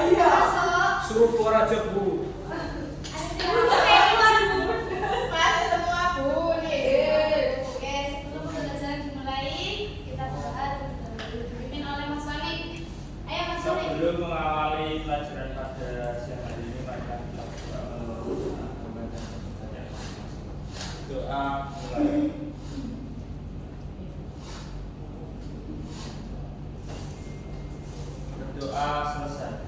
iya. Suruh keluar aja Bu. Sebelum mengawali pelajaran pada siang hari ini, maka kita membaca doa mulai. Berdoa selesai.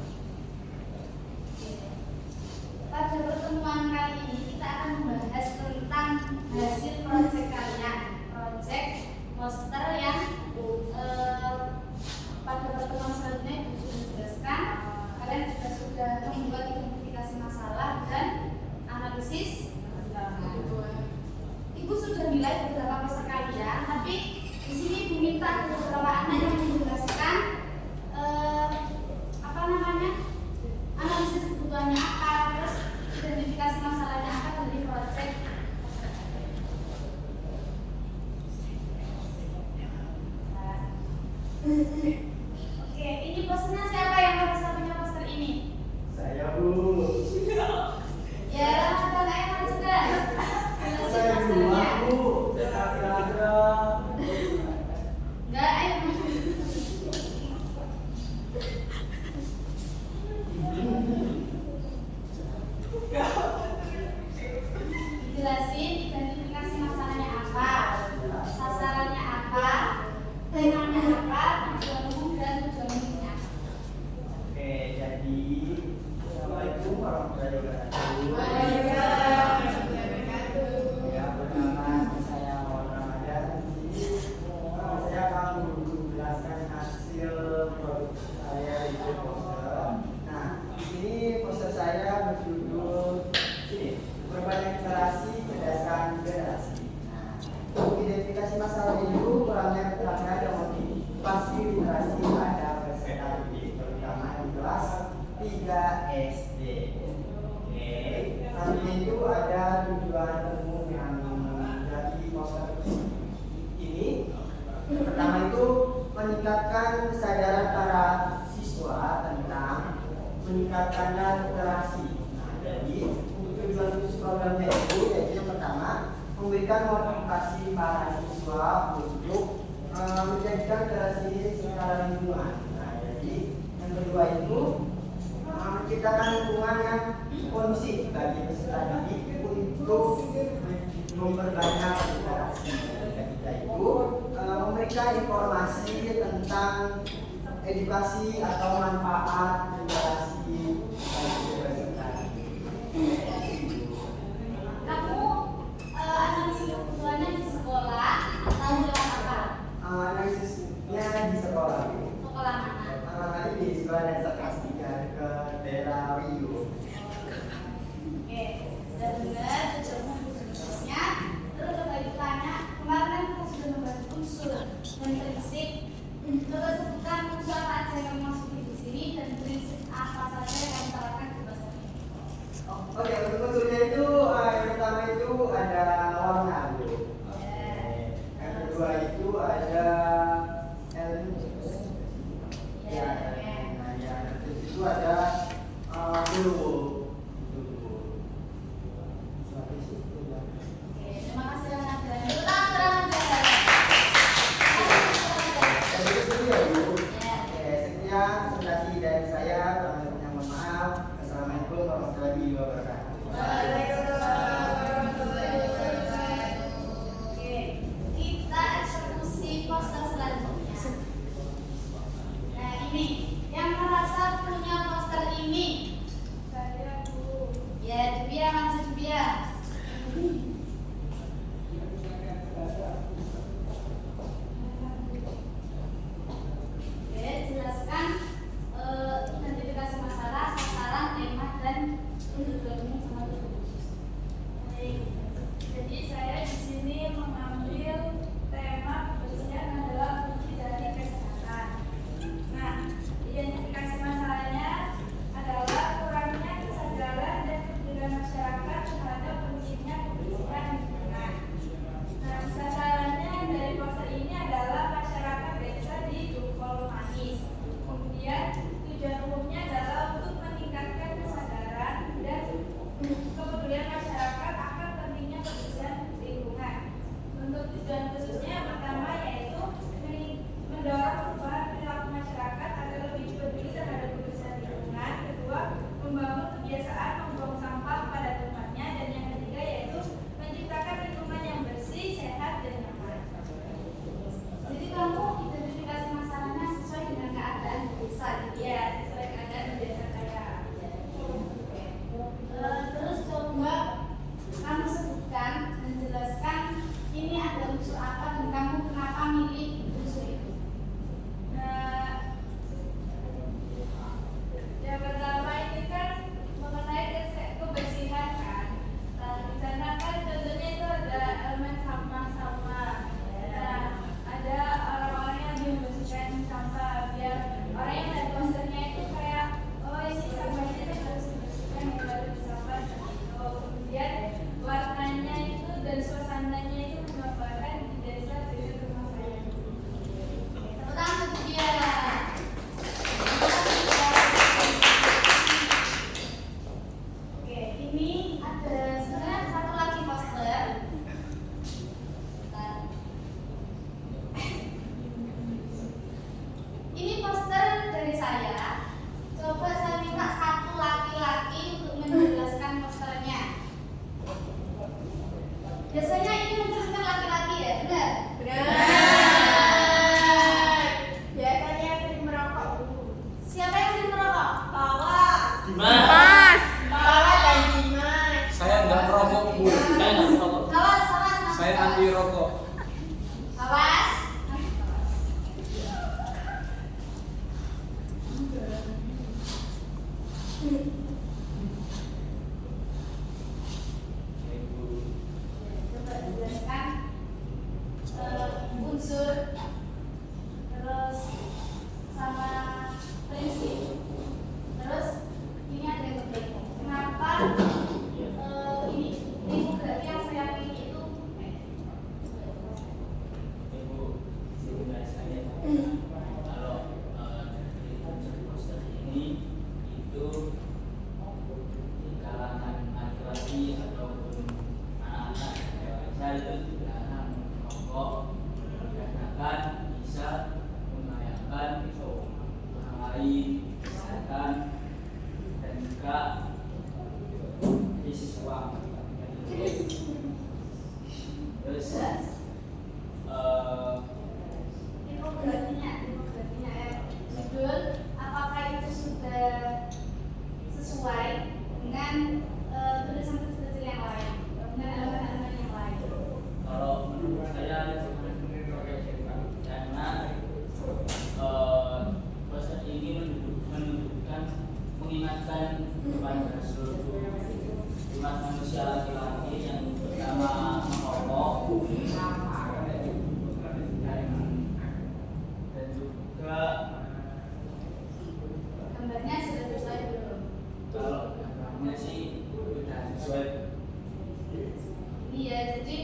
Pada pertemuan kali ini kita akan membahas tentang hasil proyek kalian, proyek poster yang pada pertemuan selanjutnya Ibu sudah jelaskan. Kalian juga sudah membuat identifikasi masalah dan analisis. Ibu sudah nilai beberapa poster kalian, tapi di sini Ibu minta beberapa anak yang menjelaskan analisis kebutuhannya apa, terus identifikasi masalahnya apa dari proyek. Oke, ini posternya siapa yang harus punya poster ini? Saya Bu. Ya, Bapak yang juga. Saya dua Bu. Saya kira-kira. Enggak, ayo. Jelasin identifikasi masalahnya apa, sasarannya apa, temanya apa, tujuan umum dan tujuan uniknya. Oke, jadi Assalamualaikum warahmatullahi wabarakatuh. Ya, perkenalkan saya Muhammad Ramadan. Saya akan menjelaskan hasil produk saya itu poster. Nah, di sini poster saya berjudul ini, berbanyak literasi berdasarkan generasi. Nah, identifikasi masalah itu kurangnya keterangan dan motivasi literasi pada peserta didik, terutama di kelas 3 SD. Oke, nanti itu ada tujuan umum yang dari poster ini. Pertama itu meningkatkan kesadaran para siswa tentang meningkatkanlah literasi. Nah, jadi tujuan programnya itu yaitu yang pertama memberikan motivasi para siswa untuk menjadikan literasi ini secara lingkungan. Nah, jadi yang kedua itu menciptakan lingkungan yang kondusif bagi peserta didik untuk memperbanyak literasi. Ketiga itu memberikan informasi tentang edukasi atau manfaat literasi bagi peserta didik. Kamu analisis kebutuhannya di sekolah atau lewat apa? Analisisnya di sekolah. Sekolah mana? Ini di sekolah dasar kelas 3 ke daerah Wiyu. Oke, sudah dengar tujuannya. Terus coba ditanya, kemarin kan kita sudah membahas unsur dan prinsip. Coba sebutkan unsur apa aja yang masuk di sini dan prinsip apa saja yang kamu terapkan di bahasa ini. Oke, untuk unsurnya itu yang pertama itu ada warna Bu. Yang kedua itu ada elemen. Ya, nah yang itu ada blue. Terima kasih anak dan ulang Sekian presentasi dari saya. Mohon maaf. Assalamualaikum warahmatullahi wabarakatuh. Oke, kita eksekusi poster selanjutnya. Nah, ini yang merasa punya poster ini Coba dijelaskan unsur, terus sama prinsip. Terus ini ada yang berbeda. Kenapa ini tipografi yang saya pilih itu Ibu, sehingga saya kalau dari poster ini itu di kalangan laki-laki ataupun anak-anak dewasa itu dilarang merokok dikarenakan bisa membahayakan orang lain, kesehatan, dan juga krisis uang. Terus tipografinya judul, apakah itu sudah sesuai dengan tulisan kecil yang lain, dengan elemen-elemen yang lain. kalau menurut saya karena poster ini menunjukkan mengingatkan kepada seluruh umat manusia laki-laki yang pertama merokok dan juga Gambarnya sudah sesuai belum? kalau gambarnya sih sudah sesuai. Iya, jadi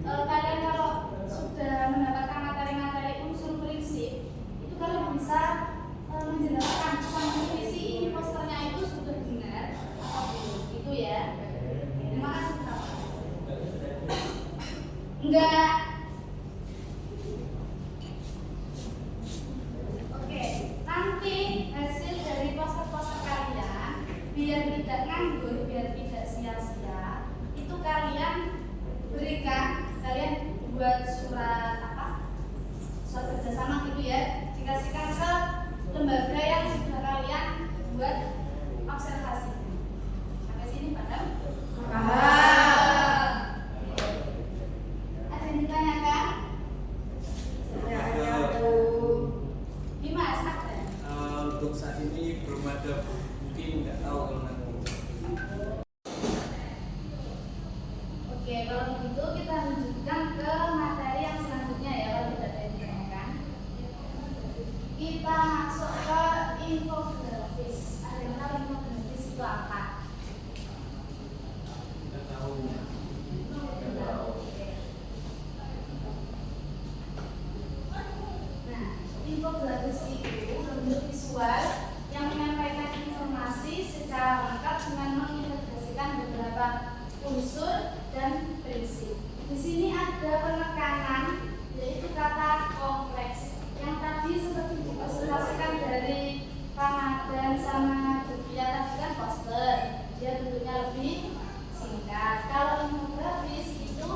kalian kalau sudah mendapatkan materi-materi unsur prinsip, itu kalian bisa menjelaskan sampai isi ini posternya itu sudah benar atau belum, itu ya. Terima kasih Kak. Enggak. Oke, nanti hasil dari poster-poster kalian biar tidak nganggur, biar tidak sia-sia, itu kalian berikan, kalian buat surat apa? Surat kerjasama gitu ya, dikasihkan ke lembaga yang sudah kalian buat observasi. Sampai sini paham? Ada yang ditanyakan? Dimas, ada? Untuk saat ini belum ada, mungkin nggak tahu kalau nanti. Oke, kalau begitu kita lanjutkan ke materi yang selanjutnya ya, kalau tidak ada yang ditanyakan. Kita masuk ke infografis. Ada yang tahu infografis itu apa? Kita tahu. Nah, infografis itu bentuk visual yang menyampaikan informasi secara lengkap dengan mengintegrasikan beberapa unsur dan prinsip. Di sini ada penekanan, yaitu kata kompleks yang tadi seperti dipresentasikan dari Ramadan sama Jovia tadi kan poster, dia bentuknya lebih singkat. Kalau infografis itu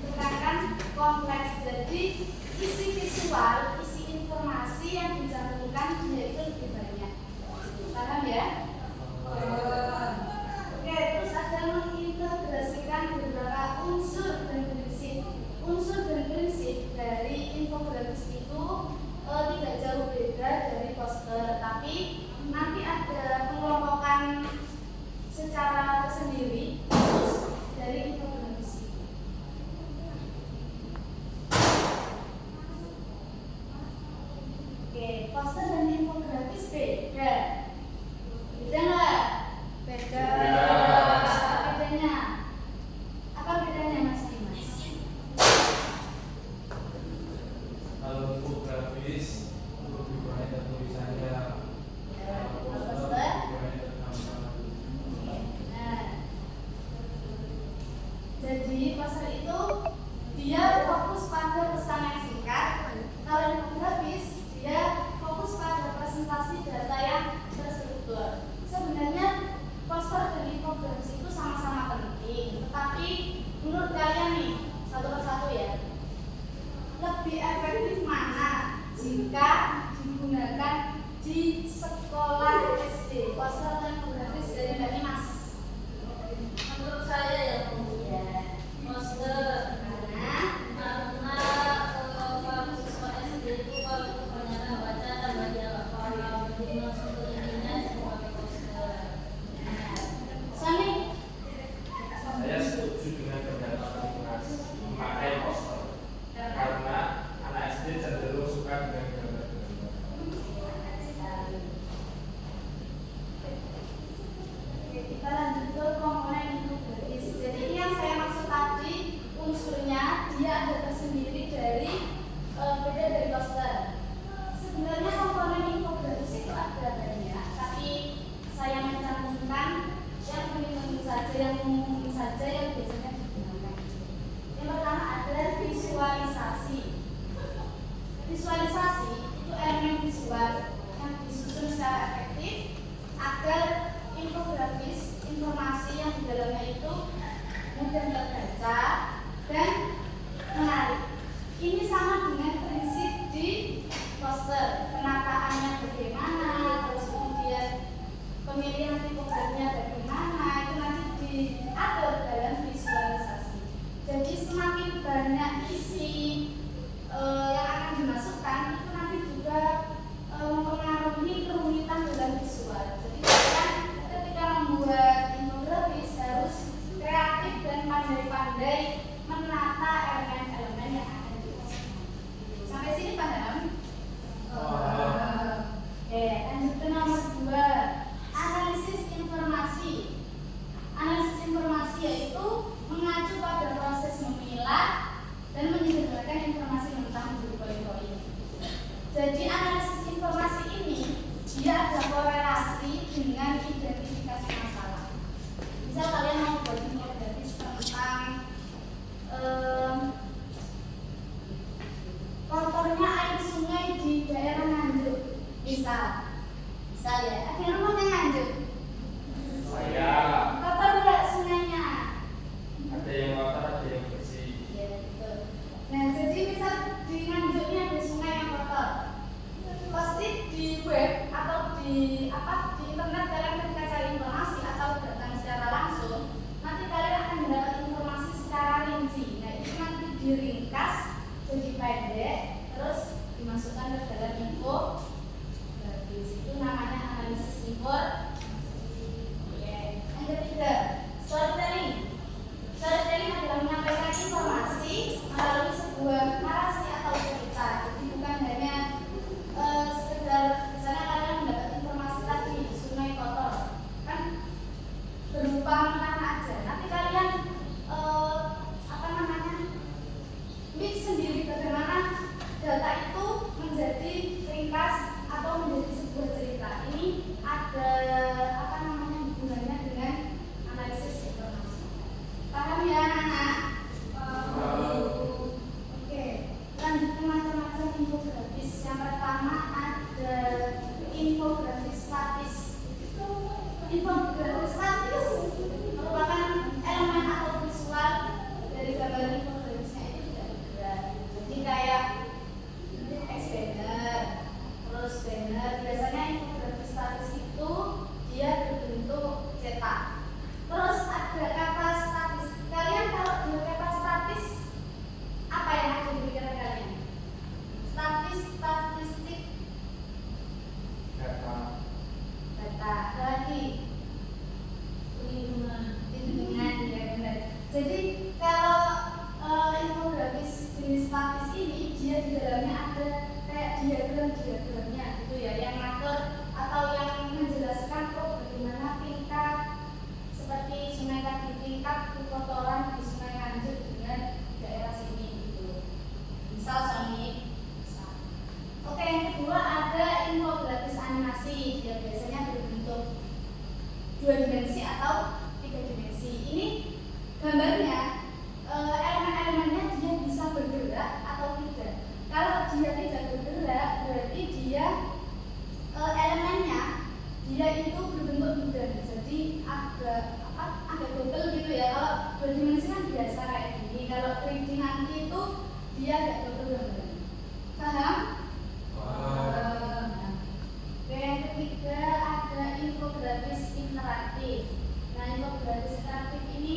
ditekankan kompleks, jadi isi visual, isi informasi yang dicantumkan dia itu lebih banyak. Paham ya? Oke, terus ada mengintegrasikan agar infografis informasi yang di dalamnya itu mudah terbaca dan menarik. Ini sama dengan prinsip di poster, penataannya bagaimana, terus kemudian pemilihan tipografinya bagaimana, itu nanti diatur dalam visualisasi. Jadi semakin banyak isi yang akan dimasukkan, itu nanti juga mempengaruhi kerumitan dalam visual. Jadi kalian ketika membuat infografis harus kreatif dan pandai-pandai menata elemen-elemen yang akan dimasukkan. Sampai sini paham? Oke, lanjut ke nomor 2, analisis informasi. Analisis informasi yaitu mengacu pada proses memilah dan menyederhanakan informasi mentah menjadi poin-poin. Jadi analisis informasi ini dia ada korelasi dengan identifikasi masalah. Misal kalian mau buat infografis tentang kotornya air sungai di daerah Nganjuk, misal ya, ada yang rumahnya Nganjuk. Saya Kotor nggak sungainya? ada yang kotor, ada yang bersih. Ya, betul. Nah, jadi misal di Nganjuk ini ada sungai yang kotor, pasti di web atau di internet kalian ketika cari informasi atau datang secara langsung, nanti kalian akan mendapat informasi secara rinci. Nah, itu nanti diringkas jadi pendek, terus dimasukkan ke dalam info. Itu namanya analisis informasi. Yang ketiga, storytelling. Storytelling adalah menyampaikan informasi melalui sebuah narasi atau cerita. Jadi bukan hanya sekedar misalnya kalian mendapat informasi tadi sungai kotor, kan berupa menahan aja. Nanti kalian mix sendiri bagaimana data itu menjadi ringkas atau menjadi sebuah cerita. Ini ada hubungannya dengan analisis informasi. Paham ya anak-anak? Oke, lanjut ke macam-macam infografis. Yang pertama ada infografis statis. Infografis statis merupakan elemen atau visual dari gambar infografisnya itu tidak bergerak. Jadi kayak banner, terus banner. Biasanya infografis statis itu dia berbentuk cetak. Terus ada kata statis. Kalian kalau dengar kata statis, apa yang ada di pikiran kalian? Statistik, Data. lagi lingkungan, ya benar. Jadi kalau infografis jenis statis ini dia di dalamnya ada kayak diagramnya gitu ya, yang ngatur atau yang menjelaskan bagaimana tingkat seperti sungai tadi, tingkat kotoran di sungai Nganjuk dengan daerah sini gitu. Misal Sony. Oke, yang kedua ada infografis animasi. Dia biasanya berbentuk 2 dimensi atau 3 dimensi. Ini gambarnya elemen-elemennya dia bisa bergerak atau tidak. Kalau dia tidak bergerak, berarti dia elemennya dia itu berbentuk budan. Jadi agak double gitu ya. Kalau 2 dimensi kan biasa kayak gini. Kalau 3D nanti itu dia agak double gambarnya. Paham? Yang ketiga ada infografis interaktif. Nah, infografis interaktif ini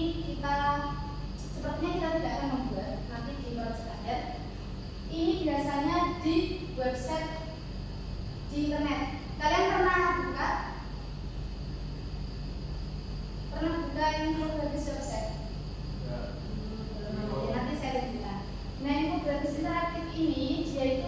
sepertinya kita tidak akan membuat nanti di luar standar. Ini biasanya di website di internet. Kalian pernah buka infografis website? Ya, nanti saya lihat. Nah, infografis interaktif ini dia itu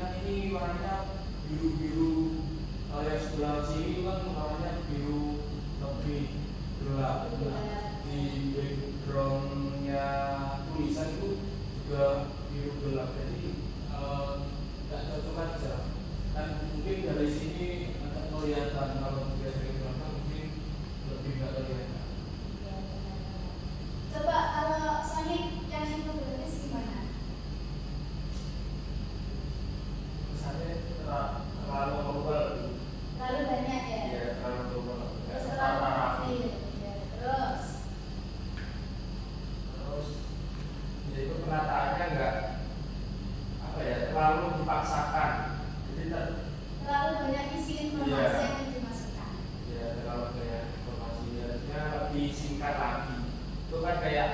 kan ini warnanya biru-biru. Kalau yang sebelah sini kan warnanya biru lebih gelap. Di backgroundnya tulisan itu juga biru gelap. Jadi nggak cocok aja. Kan mungkin dari sini agak kelihatan, kalau dari belakang mungkin lebih nggak kelihatan. Coba kalau Sonic yang infografis gimana? Kesannya terlalu global. Terlalu banyak ya? Iya, terlalu global. Terus terlalu rapi. Terus Terus ya itu penataannya nggak apa ya, terlalu dipaksakan. Jadi terlalu banyak isi informasi Iya. yang dimasukkan. ya terlalu banyak informasi, harusnya lebih singkat lagi. Itu kan kayak